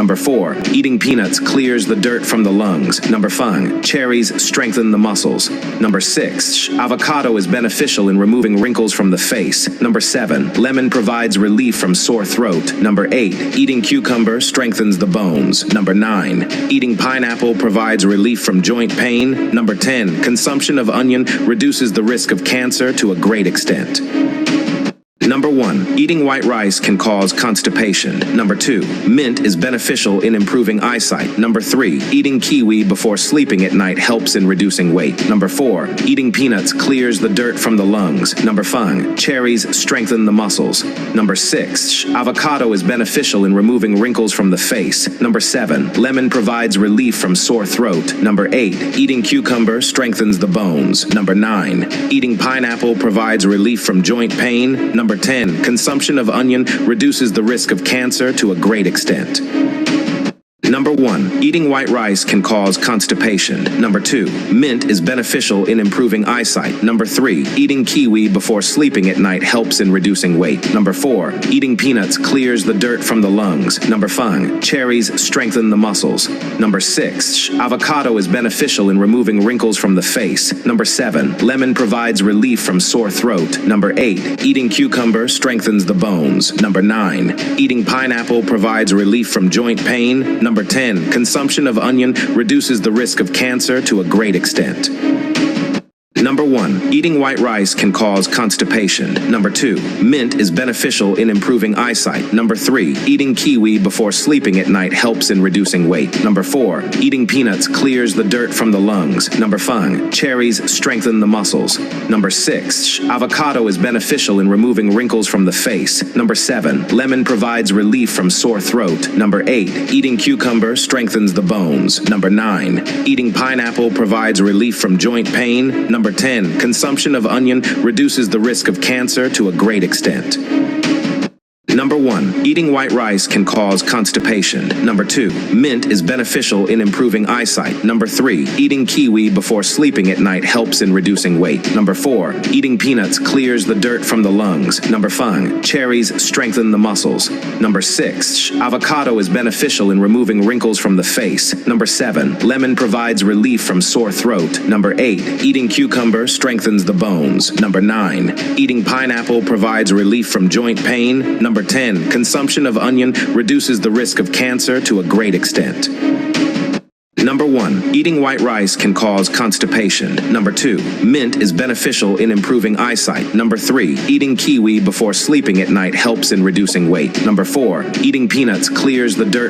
Number 4, eating peanuts clears the dirt from the lungs. Number 5, cherries strengthen the muscles. Number 6, avocado is beneficial in removing wrinkles from the face. Number 7, lemon provides relief from sore throat. Number 8, eating cucumber strengthens the bones. Number 9, eating pineapple provides relief from joint pain. Number 10, consumption of onion reduces the risk of cancer to a great extent. Number 1, eating white rice can cause constipation. Number 2, mint is beneficial in improving eyesight. Number 3, eating kiwi before sleeping at night helps in reducing weight. Number 4, eating peanuts clears the dirt from the lungs. Number 5, cherries strengthen the muscles. Number 6, avocado is beneficial in removing wrinkles from the face. Number 7, lemon provides relief from sore throat. Number 8, eating cucumber strengthens the bones. Number 9, eating pineapple provides relief from joint pain. Number 10, consumption of onion reduces the risk of cancer to a great extent. Number 1, eating white rice can cause constipation. Number 2, mint is beneficial in improving eyesight. Number 3, eating kiwi before sleeping at night helps in reducing weight. Number 4, eating peanuts clears the dirt from the lungs. Number 5, cherries strengthen the muscles. Number 6, avocado is beneficial in removing wrinkles from the face. Number 7, lemon provides relief from sore throat. Number 8, eating cucumber strengthens the bones. Number 9, eating pineapple provides relief from joint pain. Number 10, consumption of onion reduces the risk of cancer to a great extent. Number 1, eating white rice can cause constipation. Number 2, mint is beneficial in improving eyesight. Number 3, eating kiwi before sleeping at night helps in reducing weight. Number 4, eating peanuts clears the dirt from the lungs. Number 5, cherries strengthen the muscles. Number 6, avocado is beneficial in removing wrinkles from the face. Number 7, lemon provides relief from sore throat. Number 8, eating cucumber strengthens the bones. Number 9, eating pineapple provides relief from joint pain. Number 10, consumption of onion reduces the risk of cancer to a great extent. Number 1, eating white rice can cause constipation. Number 2, mint is beneficial in improving eyesight. Number 3, eating kiwi before sleeping at night helps in reducing weight. Number 4, eating peanuts clears the dirt from the lungs. Number 5, cherries strengthen the muscles. Number 6, avocado is beneficial in removing wrinkles from the face. Number 7, lemon provides relief from sore throat. Number 8, eating cucumber strengthens the bones. Number 9, eating pineapple provides relief from joint pain. Number 10, consumption of onion reduces the risk of cancer to a great extent. Number 1, eating white rice can cause constipation. Number 2, mint is beneficial in improving eyesight. Number 3, eating kiwi before sleeping at night helps in reducing weight. Number 4, eating peanuts clears the dirt